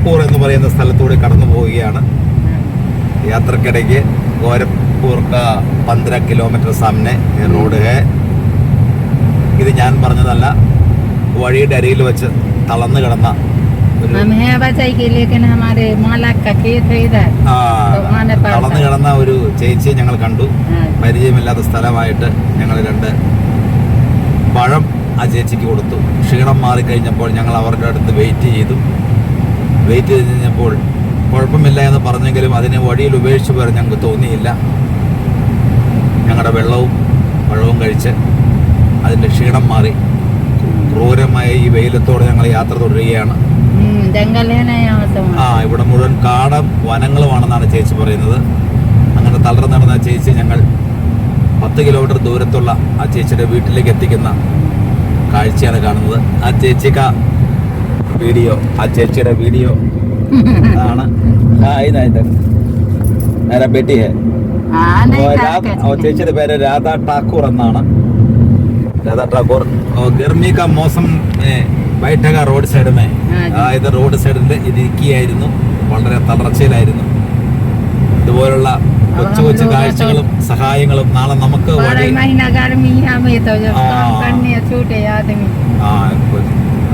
ഗോരഖ്പൂർ എന്ന് പറയുന്ന സ്ഥലത്തൂടെ കടന്നു പോവുകയാണ്. യാത്രക്കിടയ്ക്ക് ഗോരഖ്പൂർ 15 കിലോമീറ്റർ സാമനെ റോഡ് ഹേ. ഇത് ഞാൻ പറഞ്ഞതല്ല, വഴിയുടെ അരിയിൽ വെച്ച് തളർന്നു കിടന്ന തളർന്നു കിടന്ന ഒരു ചേച്ചിയെ ഞങ്ങൾ കണ്ടു. പരിചയമില്ലാത്ത സ്ഥലമായിട്ട് ഞങ്ങൾ 2 പഴം ആ ചേച്ചിക്ക് കൊടുത്തു. ക്ഷീണം മാറിക്കഴിഞ്ഞപ്പോൾ ഞങ്ങൾ അവരുടെ അടുത്ത് വെയിറ്റ് ചെയ്ത് കഴിഞ്ഞപ്പോൾ കുഴപ്പമില്ല എന്ന് പറഞ്ഞെങ്കിലും അതിനെ വഴിയിൽ ഉപേക്ഷിച്ച് പോരാൻ ഞങ്ങൾക്ക് തോന്നിയില്ല. ഞങ്ങളുടെ വെള്ളവും പഴവും കഴിച്ച് അതിൻ്റെ ക്ഷീണം മാറി ക്രൂരമായ ഈ വെയിലത്തോടെ ഞങ്ങൾ യാത്ര തുടരുകയാണ്. ഇവിടെ മുഴുവൻ കാടും വനങ്ങളുമാണെന്നാണ് ചേച്ചി പറയുന്നത്. അങ്ങനെ തളർന്നു നടന്ന ചേച്ചി ഞങ്ങൾ 10 കിലോമീറ്റർ ദൂരത്തുള്ള ആ ചേച്ചിയുടെ വീട്ടിലേക്ക് എത്തിക്കുന്ന കാഴ്ചയാണ് കാണുന്നത്. ആ ചേച്ചിയുടെ വീഡിയോ ആണ്. ബേട്ടി ഹെ. ചേച്ചിയുടെ പേര് രാധ ഠാക്കൂർ എന്നാണ്. രാധ ഠാക്കൂർ ഗർമി കാ മോസം ബൈഠക റോഡ് സൈഡ് മേ, അതായത് റോഡ് സൈഡിൽ ഇരിക്കുകയായിരുന്നു. വളരെ തളർച്ചയിലായിരുന്നു. ഇതുപോലുള്ള കൊച്ചു കൊച്ചു കാഴ്ചകളും സഹായങ്ങളും നാളെ നമുക്ക്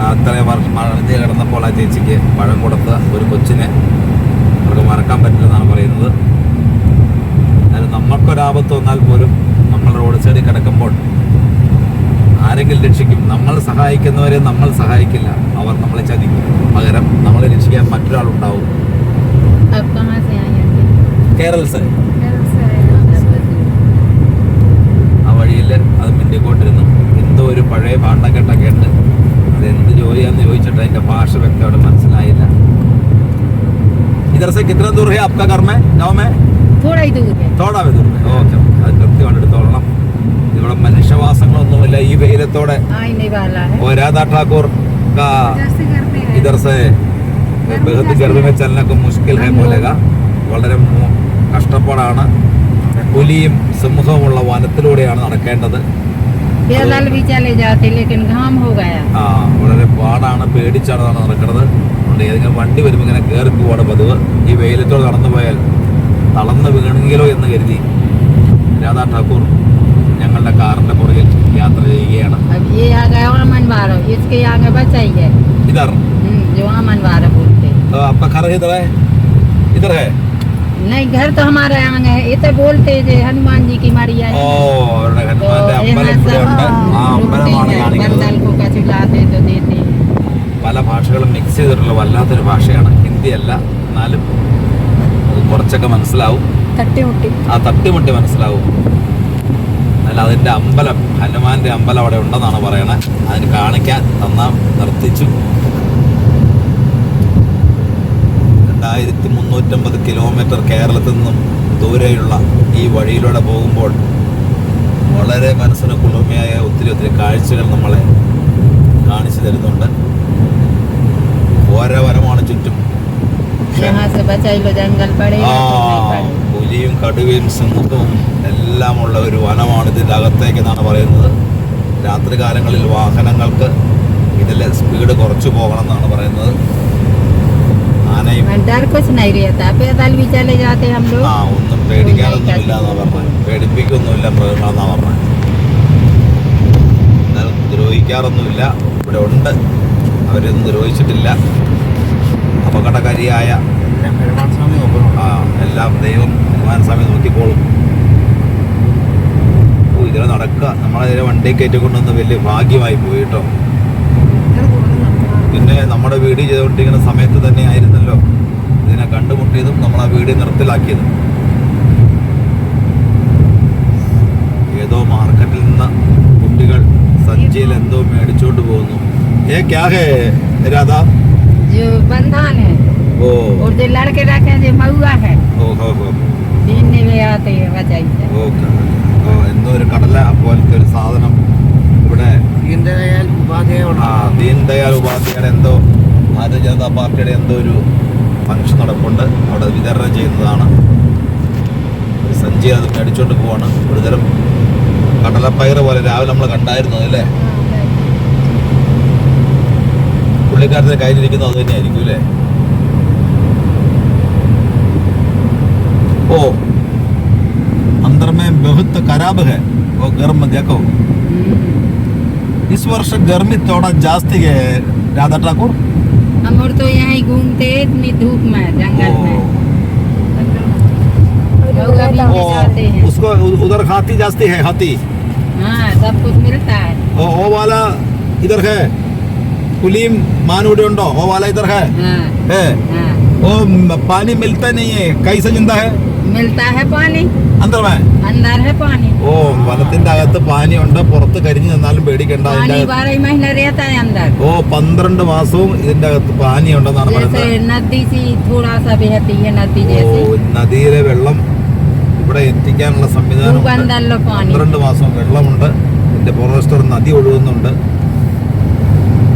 അത്രയും മഴ കിടന്നപ്പോൾ ആ ചേച്ചിക്ക് പഴം കൊടുത്ത ഒരു കൊച്ചിനെ അവർക്ക് മറക്കാൻ പറ്റില്ലെന്നാണ് പറയുന്നത്. അതായത് നമ്മൾക്കൊരാപത്ത് വന്നാൽ പോലും നമ്മൾ റോഡ് സൈഡിൽ കിടക്കുമ്പോൾ ആരെങ്കിലും രക്ഷിക്കും. നമ്മൾ സഹായിക്കുന്നവരെ നമ്മൾ സഹായിക്കില്ല, അവർ നമ്മളെ ചതിക്കും. പകരം നമ്മളെ രക്ഷിക്കാൻ മറ്റൊരാളുണ്ടാവും. കേരളത്തിൽ ആ വഴിയിൽ അത് മിണ്ടിക്കൊണ്ടിരുന്നു. എന്തോ ഒരു പഴയ പാണ്ടക്കെട്ടൊക്കെ ഉണ്ട്. അതെന്ത് ജോലിയാന്ന് ചോദിച്ചിട്ട് അതിന്റെ ഭാഷ വ്യക്തമായിട്ട് മനസ്സിലായില്ല. ഇതർ സെ കിतना दूर है आपका घर में, गांव में? थोड़ा ही दूर है. ഓക്കെ, അത് കൃത്യമായിട്ട് എടുത്തോളണം. ഇവിടെ മനുഷ്യവാസങ്ങളൊന്നുമില്ല ഈ വെയിലത്തോടെ. രാധാ ഠാക്കൂർ ഇതർ സെ ബഹുത് ഗർഭ में चलने को मुश्किल है बोलेगा. വളരെ കഷ്ടപ്പാടാണ്. പുലിയും സിംഹവുമുള്ള വനത്തിലൂടെയാണ് നടക്കേണ്ടത്. വളരെ പാടാണ്, പേടിച്ചാണ് നടക്കുന്നത്. അതുകൊണ്ട് ഏതെങ്കിലും വണ്ടി വരുമ്പോൾ ഇങ്ങനെ കയറി പോവാണ് പതിവ്. ഈ വെയിലത്തോടെ നടന്നു പോയാൽ തളർന്ന് വീണെങ്കിലോ എന്ന് കരുതി രാധാ ഠാക്കൂർ ഞങ്ങളുടെ കാറിന്റെ പുറകിൽ യാത്ര ചെയ്യുകയാണ്. ഇതർ ഹേ. नहीं, घर तो हमारे यहाँ है. ये तो बोलते हैं हनुमान जी की मारिया है. പല ഭാഷകളും മിക്സ് ചെയ്തിട്ടുള്ള വല്ലാത്തൊരു ഭാഷയാണ്. ഹിന്ദി അല്ല, എന്നാലും കുറച്ചൊക്കെ മനസ്സിലാവും. തട്ടിമുട്ടി മനസ്സിലാവും. അല്ല, അതിന്റെ അമ്പലം, ഹനുമാന്റെ അമ്പലം അവിടെ ഉണ്ടെന്നാണ് പറയണേ. അതിന് കാണിക്കാൻ നിർത്തിച്ചു. 2350 കിലോമീറ്റർ കേരളത്തിൽ നിന്നും ദൂരെയുള്ള ഈ വഴിയിലൂടെ പോകുമ്പോൾ വളരെ മനസ്സിന് കുളിർമയായ ഒത്തിരി കാഴ്ചകൾ നമ്മളെ കാണിച്ചു തരുന്നുണ്ട്. ഓരോ വനമാണ് ചുറ്റും. പുലിയും കടുവയും സിംഹവും എല്ലാമുള്ള ഒരു വനമാണ് ഇതിൻ്റെ അകത്തേക്ക് എന്നാണ് പറയുന്നത്. രാത്രികാലങ്ങളിൽ വാഹനങ്ങൾക്ക് ഇതിലെ സ്പീഡ് കുറച്ചു പോകണം എന്നാണ് പറയുന്നത്. ഒന്നും പേടിക്കാനൊന്നുമില്ല എന്നാ പറഞ്ഞത്. പേടിപ്പിക്കൊന്നുമില്ല മൃഗങ്ങളെന്നാ പറഞ്ഞത്. എന്നാലും ദ്രോഹിക്കാറൊന്നുമില്ല. ഇവിടെ ഉണ്ട്, അവരൊന്നും ദ്രോഹിച്ചിട്ടില്ല. അപകടകാരിയായ എല്ലാം ദൈവം ഹനുമാൻ സ്വാമി നോക്കിക്കോളും. ഇതിൽ നടക്കുക, നമ്മളതിനെ വണ്ടി കയറ്റിക്കൊണ്ടൊന്ന് വലിയ ഭാഗ്യമായി പോയി കേട്ടോ. പിന്നെ നമ്മുടെ വീഡിയോ ചെയ്തുകൊണ്ടിരിക്കുന്ന സമയത്ത് തന്നെ ആയിരുന്നല്ലോ ഇതിനെ കണ്ടുമുട്ടിയതും നമ്മൾ ആ വീഡിയോ നിർത്തലാക്കിയതും. ഏതോ മാർക്കറ്റിൽ നിന്ന് കുട്ടികൾ സഞ്ചിയിൽ എന്തോ മേടിച്ചോണ്ട് പോകുന്നു. ക്യാ ഹേ രാധാ? എന്തോ ഒരു കടല പോലത്തെ ഒരു സാധനം ഇവിടെ ദീൻ ദയാൽ ഉപാധ്യായുടെ എന്തോ ഭാരതീയ ജനതാ പാർട്ടിയുടെ എന്തോ ഒരു ഫംഗ്ഷൻ നടപ്പുണ്ട്. അവിടെ വിതരണം ചെയ്യുന്നതാണ്. സഞ്ചി അത് മേടിച്ചോണ്ട് പോവാണ്. ഒരുതരം കടലപ്പയർ പോലെ രാവിലെ നമ്മൾ കണ്ടായിരുന്നു അല്ലേ? പുള്ളിക്കാരൻ്റെ കയ്യിലിരിക്കുന്നത് അത് തന്നെയായിരിക്കും അല്ലേ? ओ अंदर में बहुत खराब है वो गर्म देखो इस वर्ष गर्मी थोड़ा जास्ती है राधा ठाकुर हम और तो यहाँ ही घूमते इतनी धूप में जंगल में लोग अभी भी जाते हैं उसको उधर हाथी जास्ती है हाथी हाँ सब कुछ मिलता है वो वाला इधर है कुलीम मानूडे उंडो वो वाला इधर है हाँ, है हाँ। वो पानी मिलता नहीं है कैसे जिंदा है मिलता है पानी अंदर में अंदर है पानी ഓ വനത്തിന്റെ അകത്ത് പാനി ഉണ്ട് പുറത്ത് കരിഞ്ഞു നിന്നാലും പേടിക്കണ്ട पानी 12 महीने रहता है अंदर ഓ 12 മാസവും ഇതിന്റെ അകത്ത് പാനി ഉണ്ടെന്നാണ് जैसे പറയുന്നത് नदी सी थोड़ा सा बहती है नदी ഓ जैसी നദിയിലെ വെള്ളം ഇവിടെ എത്തിക്കാനുള്ള സംവിധാനം खूब अंदर लो पानी 12 മാസം വെള്ളമുണ്ട് ഇതിന്റെ പുറവശത്ത് നദി ഒഴുകുന്നുണ്ട്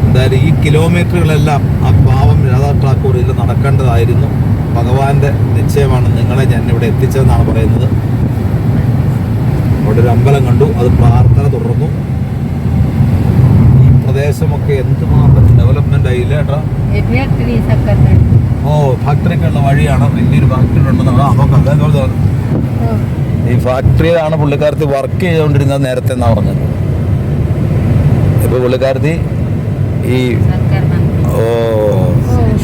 എന്തായാലും ഈ കിലോമീറ്ററുകളെല്ലാം ആ പാവം രാധാ ഠാക്കൂർ ഇതിൽ നടക്കേണ്ടതായിരുന്നു ഭഗവാന്റെ നിശ്ചയമാണ് നിങ്ങളെ ഞാൻ ഇവിടെ എത്തിച്ചതെന്നാണ് പറയുന്നത് അവിടെ ഒരു അമ്പലം കണ്ടു അത് പ്രാർത്ഥന തുടർന്നു ഈ പ്രദേശമൊക്കെ എന്തുമാത്രം ഡെവലപ്മെന്റ് ആയില്ല ഏട്ടാ ये फैक्ट्री सब करते हैं ഓ ഫാക്ടറിക്കുള്ള വഴിയാണ് വലിയൊരു ഫാക്ടറി ഉണ്ടെന്നാണ് അതൊക്കെ അതേപോലെ ഈ ഫാക്ടറിയിലാണ് പുള്ളിക്കാരത്തി വർക്ക് ചെയ്തുകൊണ്ടിരുന്നത് നേരത്തെ എന്നാ പറഞ്ഞത് ഇപ്പൊ പുള്ളിക്കാരത്തി ഈ शक्कर बनती ഓ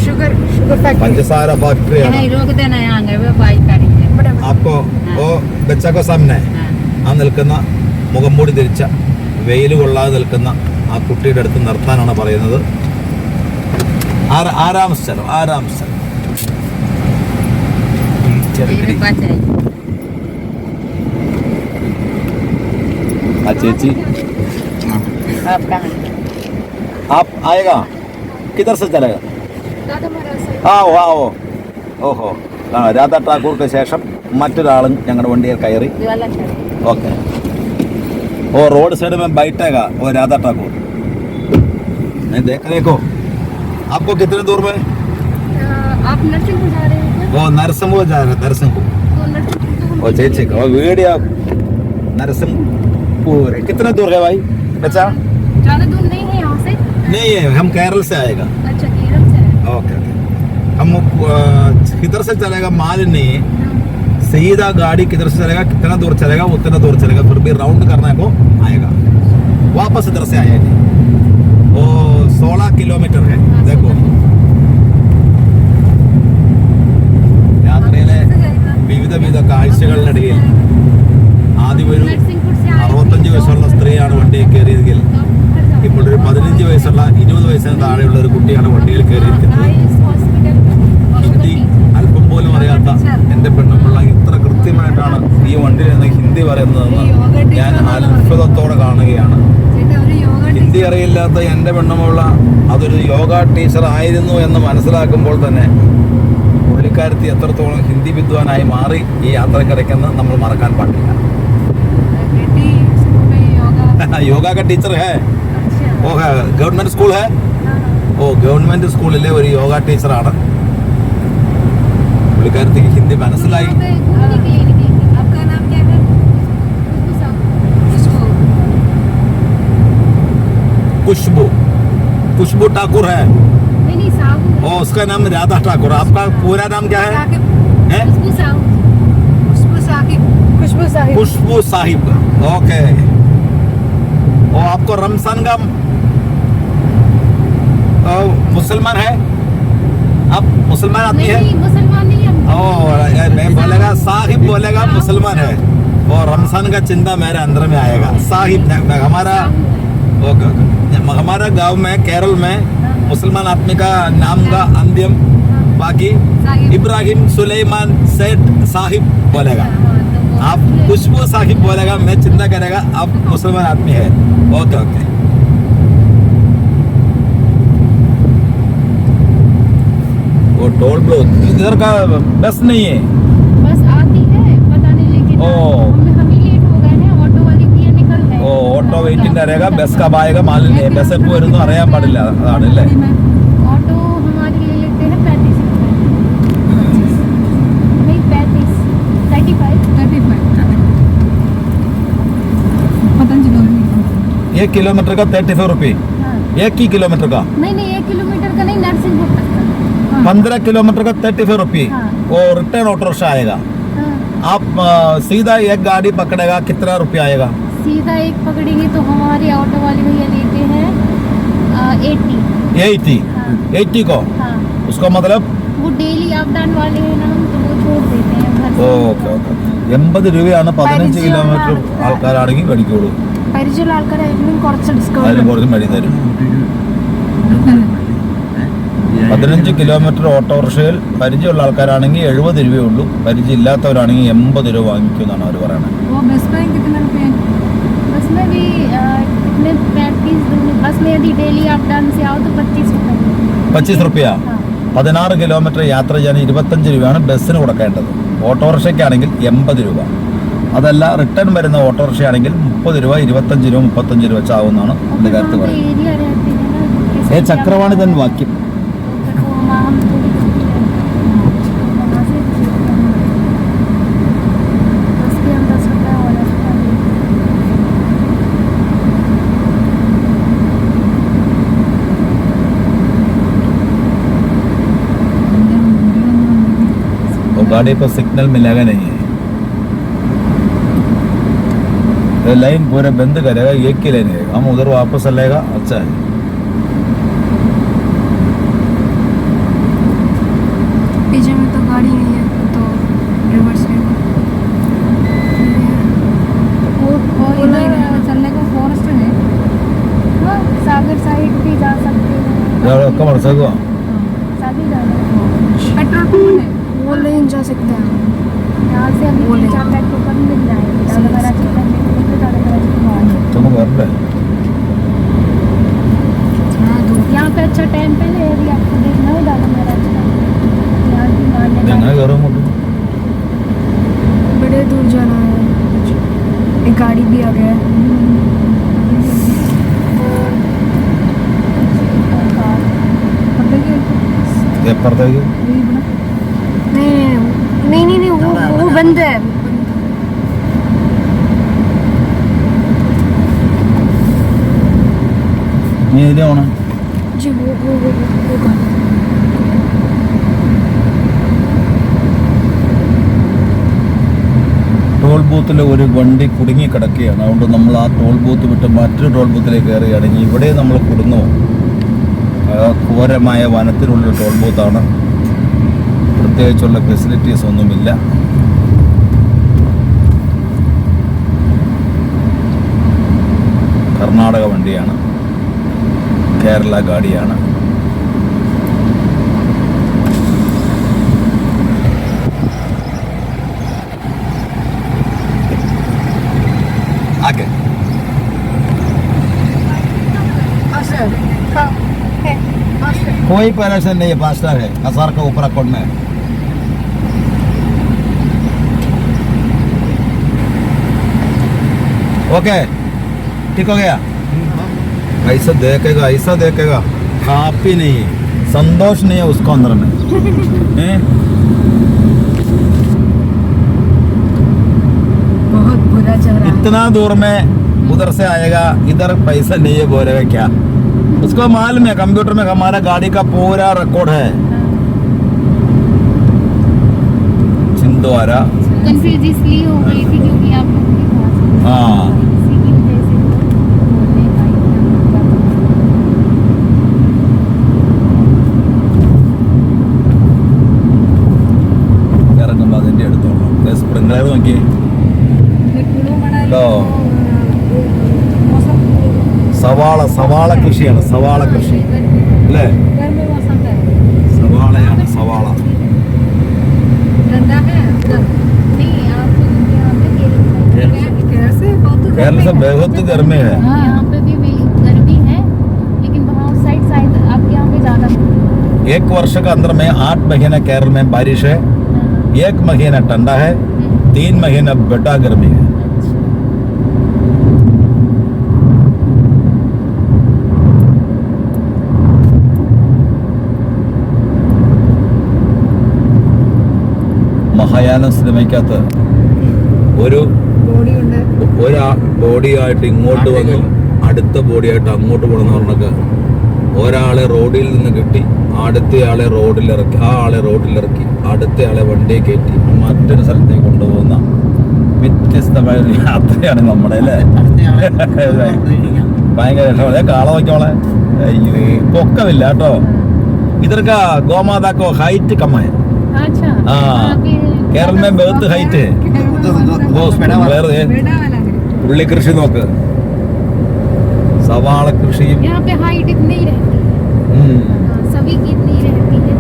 शुगर फैक्ट्री പഞ്ചസാര ഫാക്ടറിയാണ് यहाँ रोक देना यहाँ वो बाइक गाड़ी है അപ്പോ ഓ ബച്ചക്കോ സാമനെ हाँ ആ നിൽക്കുന്ന മുഖം മൂടി ധരിച്ച വെയിൽ കൊള്ളാതെ നിൽക്കുന്ന ആ കുട്ടിയുടെ അടുത്ത് നിർത്താനാണ് പറയുന്നത് ആരാം സ്ഥലം ये बात है ആ ചേച്ചി आप कहाँ आप आएगा किधर से चलेगा आओ आओ ഓഹോ ആ രാധാ ഠാക്കൂർക്ക് ശേഷം മറ്റൊരാളും ഞങ്ങളുടെ വണ്ടിയിൽ കയറി ज्वाला ओके वो रोड साइड में बैठेगा वो राधा ठाकुर मैं देखो आपको कितने दूर में आप नरसिंहपुर जा रहे हैं वो नरसिंहपुर जा रहे हैं नरसिंहपुर वो चेची वो वीडियो नरसिंहपुर कितने दूर है भाई बच्चा ज्यादा दूर नहीं है यहाँ से नहीं है हम केरल से आएगा अच्छा केरल से ओके ओके हम किधर से चलेगा मालूम नहीं है सीधा गाड़ी किधर से चलेगा कितना दूर चलेगा उतना दूर चलेगा फिर भी राउंड करने को आएगा वापस इधर से आएगा वो 16 किलोमीटर है देखो യാത്രയിലെ വിവിധ കാഴ്ചകളിനിടയിൽ ആദ്യം ഒരു 65 വയസ്സുള്ള സ്ത്രീയാണ് വണ്ടിയിൽ കയറിയതെങ്കിൽ ഇപ്പോൾ ഒരു 15 വയസ്സുള്ള 20 വയസ്സിന് താഴെയുള്ള ഒരു കുട്ടിയാണ് വണ്ടിയിൽ കയറിയിരിക്കുന്നത് ഹിന്ദി അല്പം പോലും അറിയാത്ത എൻ്റെ പെണ്ണുപിള്ള ഇത്ര കൃത്യമായിട്ടാണ് ഈ വണ്ടിയിൽ നിന്ന് ഹിന്ദി പറയുന്നതെന്ന് ഞാൻ അത്ഭുതത്തോടെ കാണുകയാണ് ഹിന്ദി അറിയില്ലാത്ത എൻ്റെ പെണ്ണുമുള്ള അതൊരു യോഗ ടീച്ചർ ആയിരുന്നു എന്ന് മനസ്സിലാക്കുമ്പോൾ തന്നെ പുള്ളിക്കാരത്തി എത്രത്തോളം ഹിന്ദി വിദ്വാനായി മാറി ഈ യാത്രക്കിടയ്ക്കെന്ന് നമ്മൾ മറക്കാൻ പാടില്ല യോഗ का टीचर है वो है गवर्नमेंट स्कूल है ഓ ഗവൺമെന്റ് സ്കൂളിലെ ഒരു യോഗ ടീച്ചറാണ് പുള്ളിക്കാരത്തിക്ക് ഹിന്ദി മനസ്സിലായി खुशबू ठाकुर है और उसका नाम राधा ठाकुर आपका पूरा नाम क्या है खुशबू साहिब ओके और आपको रमजान का मुसलमान है आप मुसलमान आदमी है ओ मैं बोलेगा साहिब बोलेगा मुसलमान है और रमजान का चिंता मेरे अंदर में आएगा साहिब हमारा ओके हमारा गांव में केरल में मुसलमान आदमी का नाम का अंतिम बाकी इब्राहिम सुलेमान सेठ साहिब बोलेगा आप खुशबू साहिब बोलेगा मैं चिंता करेगा आप मुसलमान आदमी है ओके ओके वो टोल ब्लॉक इधर का बस नहीं है बस आती है पता नहीं लेकिन ओ हम ही लेट हो गए हैं ऑटो वाली भैया निकल गए ഓ ഓട്ടോ വെയിറ്റിംഗ് അറിയാം ബസ് കബ് ആയേगा मालूम नहीं बस എപ്പോൾ വരുന്നു അറിയാൻ പാടില്ല അതാണല്ലേ ऑटो हमारे ले लेते हैं 35 नहीं 35 पतंजलि एक किलोमीटर का 35 रुपये एक ही किलोमीटर का नहीं 1 किलोमीटर का नहीं नरसिंहपुर तक का 15 किलोमीटर का 35 रुपये हाँ। और रिटर्न ऑटो रिक्शा आएगा हाँ। आप सीधा एक गाड़ी पकड़ेगा कितना रुपया आएगा? सीधा एक पकड़ेंगे तो हमारे ऑटो वाले भैया लेते हैं 80। 80 को? हाँ, उसका मतलब? वो डेली अप डाउन वाले हैं ना, तो वो छोड़ देते हैं घर से। ഓക്കെ ഓക്കെ 80 രൂപയാണ് 15 കിലോമീറ്റർ ആൾക്കാരാണെങ്കിൽ മേടിക്കുള്ളൂ. പരിചയമുള്ള ആൾക്കാരായിരുന്നു കുറച്ച് അതിന് ഡിസ്കൗണ്ട്. കുറച്ച് മേടി തരും. 15 കിലോമീറ്റർ ഓട്ടോറിക്ഷയിൽ പരിചയമുള്ള ആൾക്കാരാണെങ്കിൽ 70 രൂപയുള്ളൂ. പരിചയം ഇല്ലാത്തവരാണെങ്കിൽ 80 രൂപ വാങ്ങിക്കും എന്നാണ് അവർ പറയുന്നത്. वो बस में कितने रुपए? बस में भी कितने 35 बस में यदि डेली अप डाउन से आओ तो 25 रुपए। 25 രൂപ. हाँ, 16 കിലോമീറ്റർ യാത്ര ചെയ്യാൻ 25 രൂപയാണ് ബസ്സിന് കൊടുക്കേണ്ടത്. ഓട്ടോറിക്ഷയ്ക്കാണെങ്കിൽ 80 രൂപ. അതല്ല റിട്ടേൺ വരുന്ന ഓട്ടോറിക്ഷയാണെങ്കിൽ 30 രൂപ, 25 രൂപ, 35 രൂപ വെച്ചാവുമെന്നാണ് എൻ്റെ കാര്യത്തിൽ वहाँ पे പറയുന്നത്. एरिया रहते हैं ना, ഏ ചക്രവാണി തൻ വാക്യം. तो वहाँ हम थोड़ी वहाँ से बस के हम 10 रुपये और एक्स्ट्रा लेते वो गाड़ी पर सिग्नल मिलेगा नहीं है. ये लाइन पूरे बंद करेगा, एक की लाइन है. हम उधर वापस चलेगा. अच्छा है. पीछे में तो गाड़ी नहीं है तो रिवर्स वो इधर चलने को फॉरेस्ट है। हाँ, सागर साइड भी जा सकते हैं। ഒക്കെ മനസ്സിലാക്കുക. साथ ही जाना है। पेट्रोल पंप है, वो लेन जा सकते हैं यहाँ से। अभी 4 पेट्रोल पंप मिल जाएंगे। ज़्यादा बड़ा चिकन तो ज़्यादा बड़ा चिकन നമുക്ക് വരണ്ടേ? यहाँ पे अच्छा टाइम पहले यदि आपको देखना हो ज़्यादा बड़ा चिकन यहाँ की ഞങ്ങൾ കയറും അങ്ങോട്ട്. बड़े दूर जाना है। एक गाड़ी भी आ गया है। എപ്പുറത്തേക്ക്? नहीं वो बंद है। നീ ഇതിലെ പോണേ? जी वो गाड़ी ടോൾ ബൂത്തിൽ ഒരു വണ്ടി കുടുങ്ങി കിടക്കുകയാണ്. അതുകൊണ്ട് നമ്മൾ ആ ടോൾ ബൂത്ത് വിട്ട് മറ്റൊരു ടോൾ ബൂത്തിലേക്ക് കയറുകയാണെങ്കിൽ ഇവിടെ നമ്മൾ കുടുങ്ങുമോ? ഘോരമായ വനത്തിലുള്ള ടോൾ ബൂത്താണ്. പ്രത്യേകിച്ചുള്ള ഫെസിലിറ്റീസ് ഒന്നുമില്ല. കർണാടക വണ്ടിയാണ്, കേരള ഗാഡിയാണ്. आगे कोई परेशान नहीं है. फास्टर है, कसार का ऊपर कोड़ना है. ओके ठीक हो गया. ऐसा देखेगा हैप्पी नहीं है, संतोष नहीं है उसको अंदर में. बहुत बुरा चल रहा है. इतना दूर में उधर से आएगा, इधर पैसा नहीं है बोलेगा क्या? उसको मालूम है कंप्यूटर में हमारा गाड़ी का पूरा रिकॉर्ड है. छिंदवाड़ा. कंफ्यूज इसलिए हो गई थी क्योंकि आप लोग के पास हाँ इसी की वजह से वो बोलने का ഇറങ്ങുമ്പോൾ അതിൻ്റെ അടുത്തോളാം. സ്പ്രിംഗ്ലർ നോക്കി കേട്ടോ. സവാള കൃഷിയാണ്. സവാള കൃഷി അല്ലേ? സവാളയാണ്. സവാള गंदा है उधर. नहीं आप यहाँ पे कैसे बहुत केरल से बहुत गर्मी है. यहाँ पे भी गर्मी है, लेकिन वहाँ उस साइड आपके यहाँ पे ज़्यादा। एक वर्ष के अंदर में 8 महीने केरल में बारिश है, 1 महीना ठंडा है, 3 महीना बेटा गर्मी है. മഹായാനം സിനിമയ്ക്കകത്ത് ഒരു ബോഡിയായിട്ട് ഇങ്ങോട്ട് വന്നു, അടുത്ത ബോഡിയായിട്ട് അങ്ങോട്ട് പോകണമെന്ന് പറഞ്ഞൊക്കെ ഒരാളെ റോഡിൽ നിന്ന് കിട്ടി, അടുത്തയാളെ റോഡിലിറക്കി, ആ ആളെ റോഡിലിറക്കി, അടുത്തയാളെ വണ്ടിയെ കയറ്റി, മറ്റൊരു സ്ഥലത്തേക്ക് കൊണ്ടുപോകുന്ന വ്യത്യസ്തമായ ഒരു യാത്രയാണ് നമ്മുടെ അല്ലേ. ഭയങ്കര രസമാണ്. കാള നോക്കിയോളെ പൊക്കമില്ല കേട്ടോ. ഇതൊക്കെ ഗോമാതാക്കോ ഹൈറ്റ് കമ്മായ. കേരള में बहुत हाइट है. ഉള്ളി കൃഷി നോക്ക്, സവാള കൃഷിയും. यहाँ पे हाइट इतनी ही रहती है, सभी की इतनी ही रहती है.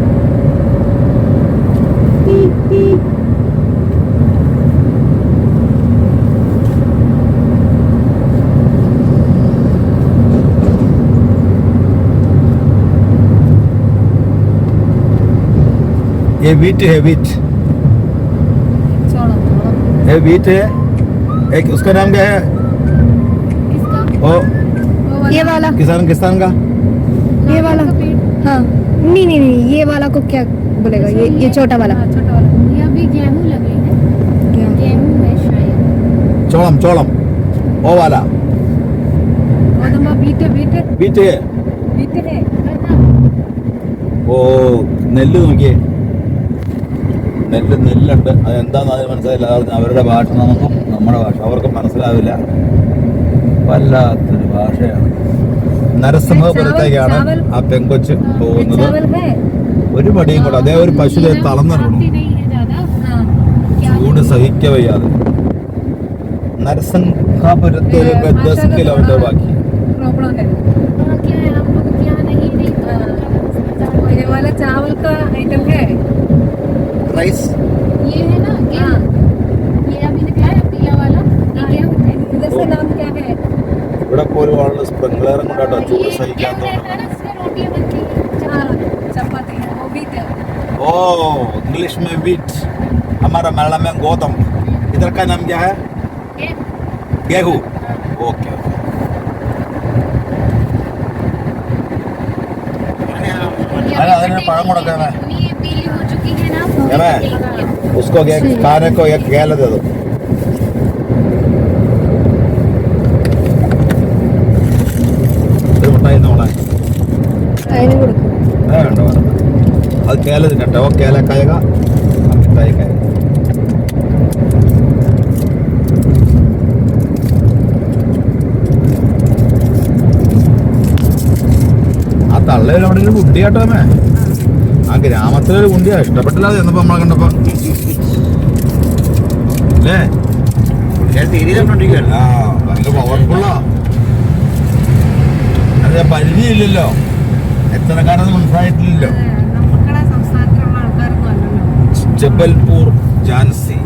ये वीट है, वीट ये वीट है. एक उसका नाम क्या है? किसका? ओ ये वाला किसान का ये वाला हाँ. नहीं नहीं नहीं, ये वाला को क्या बोलेगा? ये छोटा वाला. छोटा वाला. ये अभी गेहूं लगे हैं. गेहूं है शायद. ചോളം ഓ വാല गोदमा बीट है. വീറ്റ് है. ഓ നെല്ല് നോക്കിയേ, നെല്ലുണ്ട്. അതെന്താന്ന് അതിന് മനസ്സിലായില്ല. അവരുടെ ഭാഷ നമുക്കും നമ്മുടെ ഭാഷ അവർക്കും മനസ്സിലാവില്ല. വല്ലാത്തൊരു ഭാഷയാണ്. നരസിംഹപുരത്തേക്കാണ് ആ പെങ്കൊച്ച് പോകുന്നത്. ഒരു മടിയും കൂടെ അതേ ഒരു പശുവിനെ തളർന്നിടണം, ചൂട് സഹിക്ക വയ്യാതെ. നരസിംഹപുരത്ത് ഒരു 10 കിലോമീറ്റർ ബാക്കി. ये वाला चावल का आइटम है. റൈസ് ये है ना गेहूं. ये अभी निकला है पीला वाला. ये गेहूं है. इधर से नाम क्या है? ഇവിടെ പോലും ആളുകൾ സ്പ്രിംഗ്ലറും കൊണ്ടാട്ടോ ചൂട് സഹിക്കാത്ത. रोटियां बनती है. चार चपाती है वो भी है. ओ इंग्लिश में वीट, हमारा मलयालम में गौतम. इधर का नाम क्या है? गेहूं. ओके अरे അതിന് പഴം കൊടുക്കാമേ. ये पीली हो चुकी है ना. है उसको खाने को एक केला दे दो. मिठाई നോളെ അതിന് കൊടുക്കും. വേണ്ട അത് കേല തിന്നട്ടെ. ഓ കേല കായക മിഠായി കായ. ആ തള്ളയിൽ അവിടെ ഒരു കുട്ടിയാട്ടോ അമ്മേ. ആ ഗ്രാമത്തിലൊരു കുണ്ടിയാ. ഇഷ്ടപ്പെട്ടില്ല എന്നപ്പോ നമ്മളെ കണ്ടപ്പോ അല്ലേ. ആ ഭയങ്കര പവർഫുള്ളാ. അത് പരിചയമില്ലല്ലോ, എത്രക്കാരെന്ന് മനസ്സിലായിട്ടില്ലല്ലോ. നമ്മുടെ സംസ്ഥാനത്തിലുള്ള ആൾക്കാരൊന്നും അല്ലല്ലോ. जबलपुर झांसी.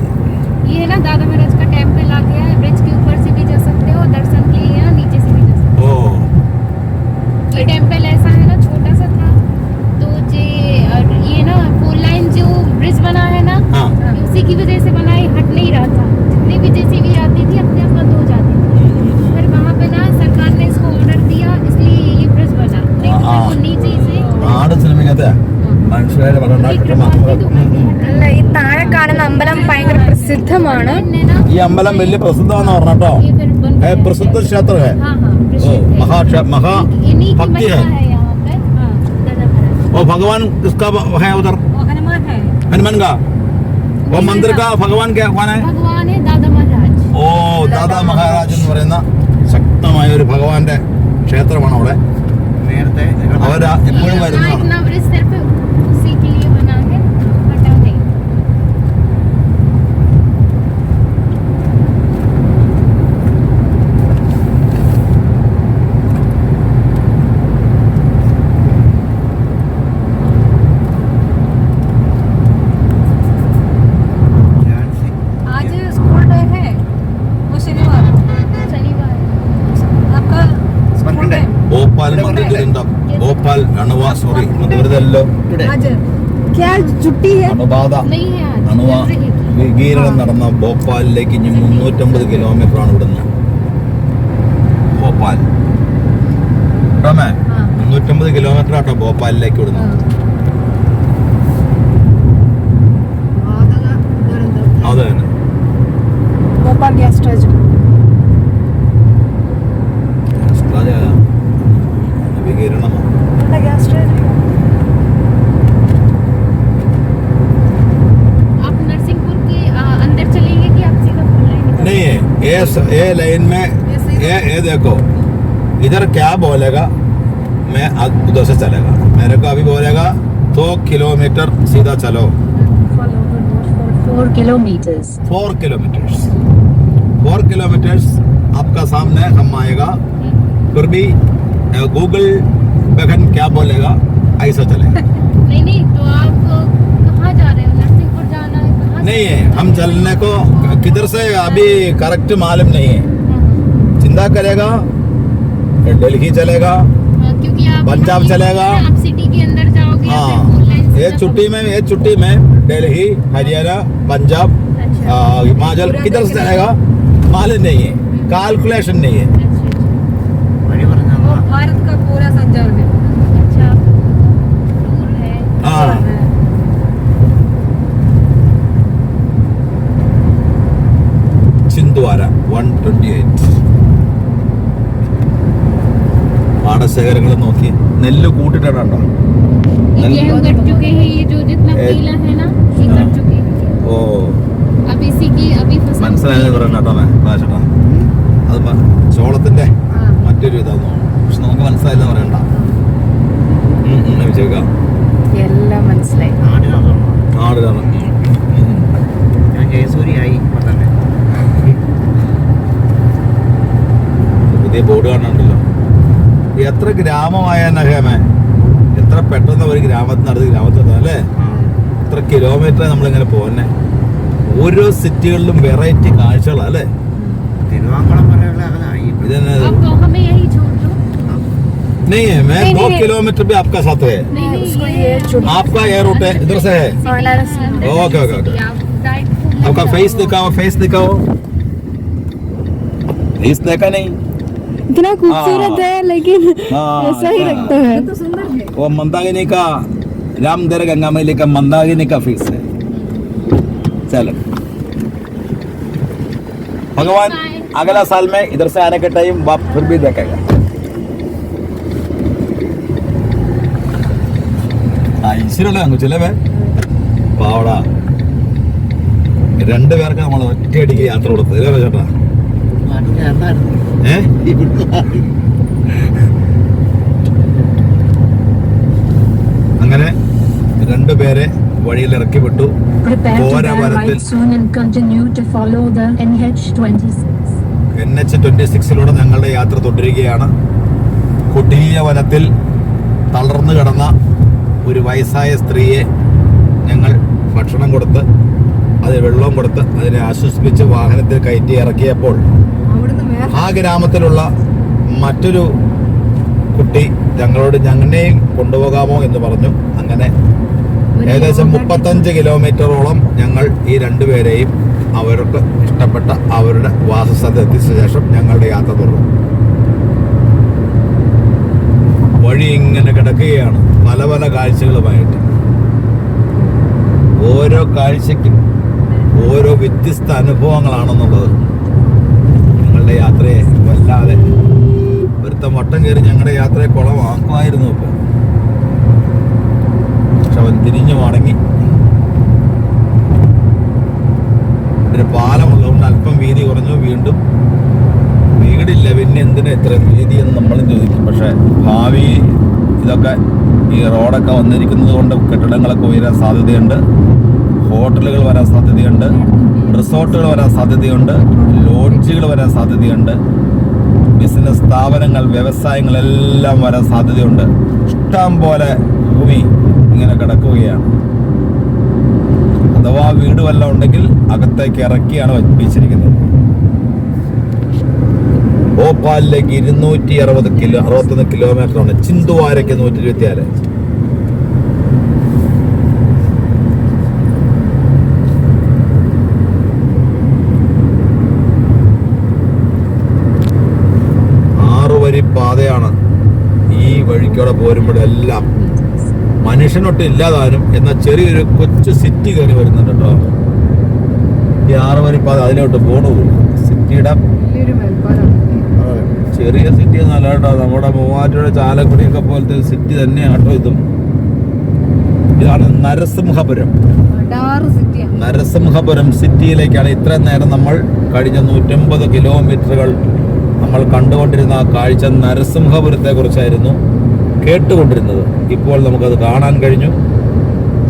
ये है ना दादा महाराज का टेम्पल आ गया है. ब्रिज के ऊपर से भी जा सकते हो, दर्शन के लिए यहाँ नीचे से भी जा सकते ओ हो. ये टेम्पल ऐसा है ना, छोटा सा था तो ये ना 4 लाइन जो ब्रिज बना है ना, हाँ. उसी की वजह से बना है. हट नहीं रहा था. जितनी भी जेसीबी आती थी अपने आप बंद हो जाती थी. फिर वहाँ पे ना सरकार ने इसको ऑर्डर दिया, इसलिए ये ब्रिज बना. नहीं तो हाँ. वो नीचे से ആട് സിനിമയ്ക്കകത്ത് മനുഷ്യരെ अल्ल ഈ താഴെ കാണുന്ന അമ്പലം ഭയങ്കര പ്രസിദ്ധമാണ്. ഈ അമ്പലം വലിയ പ്രസിദ്ധമാണെന്ന് പറഞ്ഞോ. ये फिर बन गया है. प्रसिद्ध क्षेत्र है. हाँ हाँ महा इन्हीं की भक्ति महिमा है. है यहाँ पे. हाँ दादा महाराज. वो भगवान किसका है उधर? वो हनुमान है. हनुमान का. वो मंदिर का भगवान क्या कौन है? भगवान है दादा महाराज. ഓ ദാദാ മഹാരാജ് എന്ന് പറയുന്ന ശക്തമായ ഒരു ഭഗവാന്റെ ക്ഷേത്രമാണ് അവിടെ. നേരത്തെ അവർ എപ്പോഴും यहाँ വരുന്നതാണ്. इतना ब्रिज सिर्फ उसी के लिए बना है, हटा नहीं. आज स्कूल डे है, वो शनिवार आपका स्कूल डे. ഭോപ്പാൽ മന്ത്രി ദുരന്തം, ഭോപ്പാൽ അണുവ സോറി ദുരിതല്ലോ आज क्या छुट्टी है? അണുബാധ नहीं है आज. അണുവ चल रहेगी. വികീരണം നടന്ന ഭോപ്പാലിലേക്ക് ഇനി 350 കിലോമീറ്ററാണ് ഇവിടുന്ന്. ഭോപ്പാൽ കേട്ടോമേ, हाँ. 350 കിലോമീറ്റർ ആട്ടോ ഭോപ്പാലിലേക്ക് ഇവിടുന്ന്. അത് തന്നെ भोपाल गैस ट्रेजेडी. വികീരണം गैस ट्रेजेडी. आप नरसिंहपुर ये लाइन में ये देखो इधर क्या बोलेगा, मैं उधर से चलेगा। मेरे को अभी बोलेगा 2 किलोमीटर सीधा चलो। 4 kilometers. 4 किलोमीटर्स 4 किलोमीटर्स आपका सामने हम आएगा। फिर भी गूगल बहन क्या बोलेगा ऐसा चलेगा। नहीं तो आप कहाँ जा रहे हो? नरसिंहपुर जाना है? कहाँ नहीं है, हम चलने को किधर से अभी करेक्ट मालूम नहीं है। चिंता करेगा दिल्ली चलेगा, क्योंकि आप पंजाब चलेगा। आप सिटी के अंदर जाओगे। हाँ, ये छुट्टी में दिल्ली, हरियाणा, पंजाब, हिमाचल किधर से चलेगा मालूम नहीं है, कैलकुलेशन नहीं है। भारत का पूरा संचार है। अच्छा, दूर है। हाँ। छिंदवाड़ा 128 പാടശേഖരങ്ങൾ നോക്കി നെല്ല് കൂട്ടിട്ടാണോ ये गेहूं कट चुके हैं, ये जो जितना पीला है ना ये कट चुके हैं। ഓ अब इसी की अभी फसल മനസ്സിലായെന്ന് പറയണ്ട കേട്ടോ ചേട്ടാ, അത് ചോളത്തിന്റെ മറ്റൊരു ഇതാന്ന് തോന്നുന്നു, പക്ഷെ നമുക്ക് മനസ്സിലായില്ലെന്ന് പറയണ്ട. ചോദിക്കാം എല്ലാം മനസ്സിലായി. ആടിലാണ് പുതിയ ബോർഡ് കാണുന്നുണ്ടല്ലോ. എത്ര ഗ്രാമമായ നഗമേ, എത്ര പെട്ടെന്ന് ഒരു ഗ്രാമത്തിന് അടുത്ത് ഗ്രാമത്തിൽ അല്ലേ, എത്ര കിലോമീറ്റർ നമ്മളിങ്ങനെ പോകുന്നേ. ഓരോ സിറ്റികളിലും വെറൈറ്റി കാഴ്ചകളാ അല്ലേ. ഇതന്നെ अब तो हमें यही छोड़ दो। नहीं है, मैं 2 किलोमीटर भी आपका साथ है। नहीं ये आपका ये रूट है, इधर से है। Okay okay okay. आपका फेस दिखाओ, फेस दिखाओ। फेस देखा नहीं, इतना खूबसूरत है लेकिन हाँ, ऐसा ही लगता है। तो सुंदर है. वो मंदाकिनी का रामदेव गंगा मैली का मंदाकिनी का फेस है। चलो भगवान अगला साल में इधर से आने के टाइम बाप फिर भी देखेगा। ഈശ്വരല്ലേ അങ്ങ് ചിലവേ പാവടാ. 2 പേർക്ക് നമ്മൾ ഒറ്റയടിക്ക് യാത്ര കൊടുത്തത് അല്ലേ ചേട്ടാ? അങ്ങനെ 2 പേരെ വഴിയിൽ ഇറക്കി വിട്ടു. പോരവരത്തിൽ NH26 ഞങ്ങളുടെ യാത്ര തുടരുകയാണ്. കൊടിയ വനത്തിൽ തളർന്നു കിടന്ന ഒരു വയസ്സായ സ്ത്രീയെ ഞങ്ങൾ ഭക്ഷണം കൊടുത്ത് അത് വെള്ളം കൊടുത്ത് അതിനെ ആശ്വസിപ്പിച്ച് വാഹനത്തിൽ കയറ്റി ഇറക്കിയപ്പോൾ ആ ഗ്രാമത്തിലുള്ള മറ്റൊരു കുട്ടി ഞങ്ങളോട് ഞങ്ങളെയും കൊണ്ടുപോകാമോ എന്ന് പറഞ്ഞു. അങ്ങനെ ഏകദേശം 35 കിലോമീറ്ററോളം ഞങ്ങൾ ഈ 2 പേരെയും അവർക്ക് ഇഷ്ടപ്പെട്ട അവരുടെ വാസസ്ഥലത്ത് എത്തിച്ച ശേഷം ഞങ്ങളുടെ യാത്ര തുടർന്നു. വഴി ഇങ്ങനെ കിടക്കുകയാണ് പല പല കാഴ്ചകളുമായിട്ട്. ഓരോ കാഴ്ചയ്ക്കും ഓരോ വ്യത്യസ്ത അനുഭവങ്ങളാണെന്നുള്ളത് ഞങ്ങളുടെ യാത്രയെ വല്ലാതെ ഒരുത്തം വട്ടം കയറി ഞങ്ങളുടെ യാത്രയെ കുളമാക്കുമായിരുന്നു. ഇപ്പോൾ പക്ഷെ അവൻ തിരിഞ്ഞു മടങ്ങി. ഇതിന് പാലമുള്ളതുകൊണ്ട് അല്പം വീതി കുറഞ്ഞു. വീണ്ടും വീടില്ല, പിന്നെ എന്തിനാ ഇത്ര വീതി എന്ന് നമ്മളും ചോദിക്കും. പക്ഷെ ഭാവി ഇതൊക്കെ ഈ റോഡൊക്കെ വന്നിരിക്കുന്നത് കൊണ്ട് കെട്ടിടങ്ങളൊക്കെ ഉയരാൻ സാധ്യതയുണ്ട്, ഹോട്ടലുകൾ വരാൻ സാധ്യതയുണ്ട്, റിസോർട്ടുകൾ വരാൻ സാധ്യതയുണ്ട്, ലോഡ്ജുകൾ വരാൻ സാധ്യതയുണ്ട്, ബിസിനസ് സ്ഥാപനങ്ങൾ, വ്യവസായങ്ങളെല്ലാം വരാൻ സാധ്യതയുണ്ട്. ഇഷ്ടം പോലെ ഭൂമി ഇങ്ങനെ കിടക്കുകയാണ്. അഥവാ വീട് വല്ലതും ഉണ്ടെങ്കിൽ അകത്തേക്ക് ഇറക്കിയാണ് വെച്ചിരിക്കുന്നത്. ഭോപ്പാലിലേക്ക് 261 കിലോമീറ്ററാണ്. ചിന്തുവാരയ്ക്ക് 126. പാതയാണ്. ഈ വഴിക്കൂടെ പോരുമ്പോഴെല്ലാം മനുഷ്യനൊട്ട് ഇല്ലാതാനും എന്നാൽ ചെറിയൊരു കൊച്ചു സിറ്റി കയറി വരുന്നുണ്ട് കേട്ടോ. ഈ 6 വരി പാത അതിലോട്ട് പോണു. സിറ്റിയുടെ ചെറിയ സിറ്റി ഒന്നല്ല കേട്ടോ, നമ്മുടെ മൂവാറ്റുപുഴ ചാലക്കുടിയൊക്കെ പോലത്തെ സിറ്റി തന്നെയാണ് കേട്ടോ ഇതും. ഇതാണ് നരസിംഹപുരം. നരസിംഹപുരം സിറ്റിയിലേക്കാണ് ഇത്രയും നേരം നമ്മൾ കഴിഞ്ഞ 150 കിലോമീറ്ററുകൾ നമ്മൾ കണ്ടുകൊണ്ടിരുന്ന ആ കാഴ്ച നരസിംഹപുരത്തെ കുറിച്ചായിരുന്നു കേട്ടുകൊണ്ടിരുന്നത്. ഇപ്പോൾ നമുക്കത് കാണാൻ കഴിഞ്ഞു.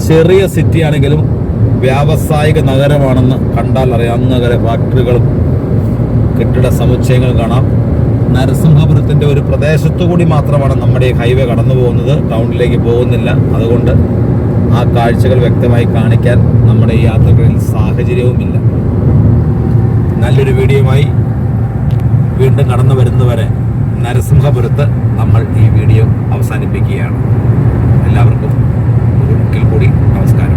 ചെറിയ സിറ്റി ആണെങ്കിലും വ്യാവസായിക നഗരമാണെന്ന് കണ്ടാൽ അറിയാം. അങ്ങകലെ ഫാക്ടറികളും കെട്ടിട സമുച്ചയങ്ങൾ കാണാം. നരസിംഹപുരത്തിൻ്റെ ഒരു പ്രദേശത്തു കൂടി മാത്രമാണ് നമ്മുടെ ഈ ഹൈവേ കടന്നു പോകുന്നത്, ടൗണിലേക്ക് പോകുന്നില്ല. അതുകൊണ്ട് ആ കാഴ്ചകൾ വ്യക്തമായി കാണിക്കാൻ നമ്മുടെ ഈ യാത്രകളിൽ സാഹചര്യവുമില്ല. നല്ലൊരു വീഡിയോയുമായി വീണ്ടും കടന്നു വരുന്നവരെ നരസിംഹപുരത്ത് നമ്മൾ ഈ വീഡിയോ അവസാനിപ്പിക്കുകയാണ്. എല്ലാവർക്കും ഒരിക്കൽ കൂടി നമസ്കാരം.